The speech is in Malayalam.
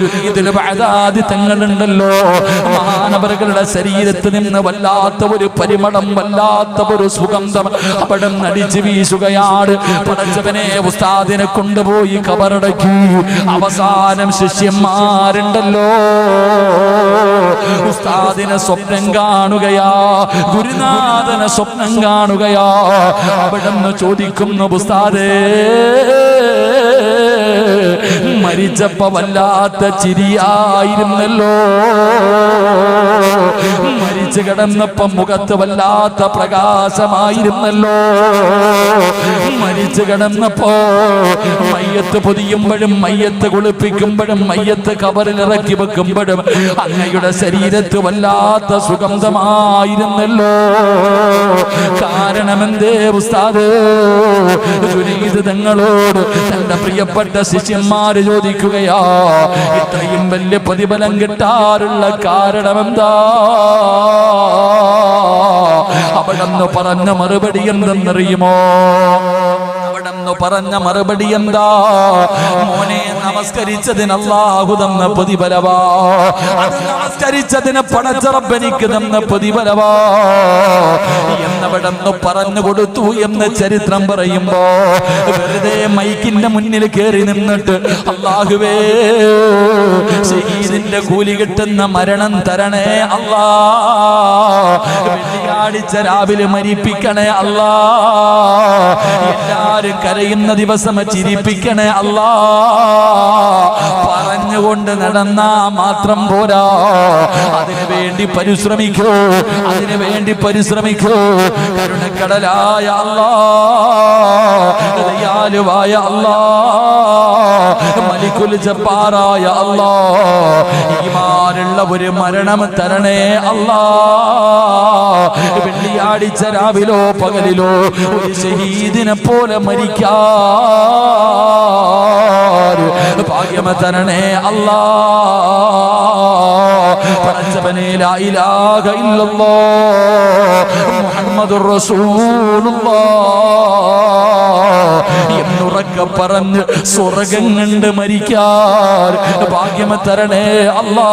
ജുനൈദുൽ ബഅദാദി തങ്ങളുണ്ടല്ലോ, മഹാനവറുകളുടെ ശരീരത്തിൽ നിന്ന് വല്ലാത്ത ഒരു പരിമളം, വല്ലാത്ത ഒരു സുഗന്ധം അവിടെ നടിച്ചു വീശുകയാണ്. പടച്ചവനെ, ഉസ്താദിനെ കൊണ്ടുപോയി കബറടക്കി. അവസാനം ശിഷ്യന്മാരുണ്ടല്ലോ ഉസ്താദിനെ സ്വപ്നം കാണുകയാ, ഗുരുനാഥനെ സ്വപ്നം കാണുകയാ. അവിടെന്ന് ചോദിക്കുന്നു, ഉസ്താദേ മരിച്ചപ്പോ വല്ലാത്ത ചിരിയായിരുന്നല്ലോ, മരിച്ചു കിടന്നപ്പോ മുഖത്ത് വല്ലാത്ത പ്രകാശമായിരുന്നല്ലോ, മരിച്ചു കിടന്നപ്പോ മയ്യത്ത് പൊതിയുമ്പോഴും മയ്യത്ത് കുളിപ്പിക്കുമ്പോഴും മയ്യത്ത് കബറിൽ ഇറക്കി വെക്കുമ്പോഴും അങ്ങയുടെ ശരീരത്ത് വല്ലാത്ത സുഗന്ധമായിരുന്നല്ലോ. കാരണമെന്തേ ഉസ്താദ്? ജുനൈദ് തങ്ങളോട് തന്റെ പ്രിയപ്പെട്ട ശിഷ്യന്മാര് ചോദിക്കുകയാ, ഇത്രയും വലിയ പ്രതിഫലം കിട്ടാറുള്ള കാരണമെന്താ? അവിടെന്ന് പറഞ്ഞ മറുപടി എന്തെന്നറിയുമോ? അവിടെന്ന് പറഞ്ഞ മറുപടി എന്താ? മോനെ, നമസ്കരിച്ചതിന് അല്ലാഹു തന്ന പ്രതിഫലവാ, അത് നമസ്കരിച്ചതിന് പടച്ച റബ്ബ് എനിക്ക് തന്ന പ്രതിഫലവാ എന്നവിടെന്ന് പറഞ്ഞു കൊടുത്തു എന്ന് ചരിത്രം പറയുമ്പോ വെറുതെ മൈക്കിന്റെ മുന്നിൽ കയറി നിന്നിട്ട് അല്ലാഹുവേ ഷഹീദിന്റെ കൂലി കിട്ടുന്ന മരണം തരണേ അല്ലാ, വെള്ളിയാഴ്ച രാവിലെ മരിപ്പിക്കണേ അല്ലാ, എല്ലാരും കരയുന്ന ദിവസം ചിരിപ്പിക്കണേ അല്ലാ പറഞ്ഞുകൊണ്ട് നടന്നാ മാത്രം പോരാ, അതിനു വേണ്ടി പരിശ്രമിക്കൂ, അതിനു വേണ്ടി പരിശ്രമിക്കൂ. കരുണക്കടലായ അല്ലാ, ദയാലുവായ അല്ലാ, മലിക്കുൽ ജബ്ബാറായ അല്ലാ, ഈമാനുള്ള ഒരു മരണം തരണേ അല്ലാ. വെള്ളിയാഴ്ച രാവിലോ പകലിലോ ഒരു ഷഹീദിനെ പോലെ മരിക്കാ ഭാഗ്യം തരണേ അല്ലാ. പടച്ചവനേ, ലാ ഇലാഹ ഇല്ലല്ലാഹ് മുഹമ്മദുർ റസൂലുള്ളാഹ് എന്നുറക്കെ പറഞ്ഞ് സ്വർഗ്ഗം കണ്ട് മരിക്കാൻ ഭാഗ്യം തരണേ അല്ലാ.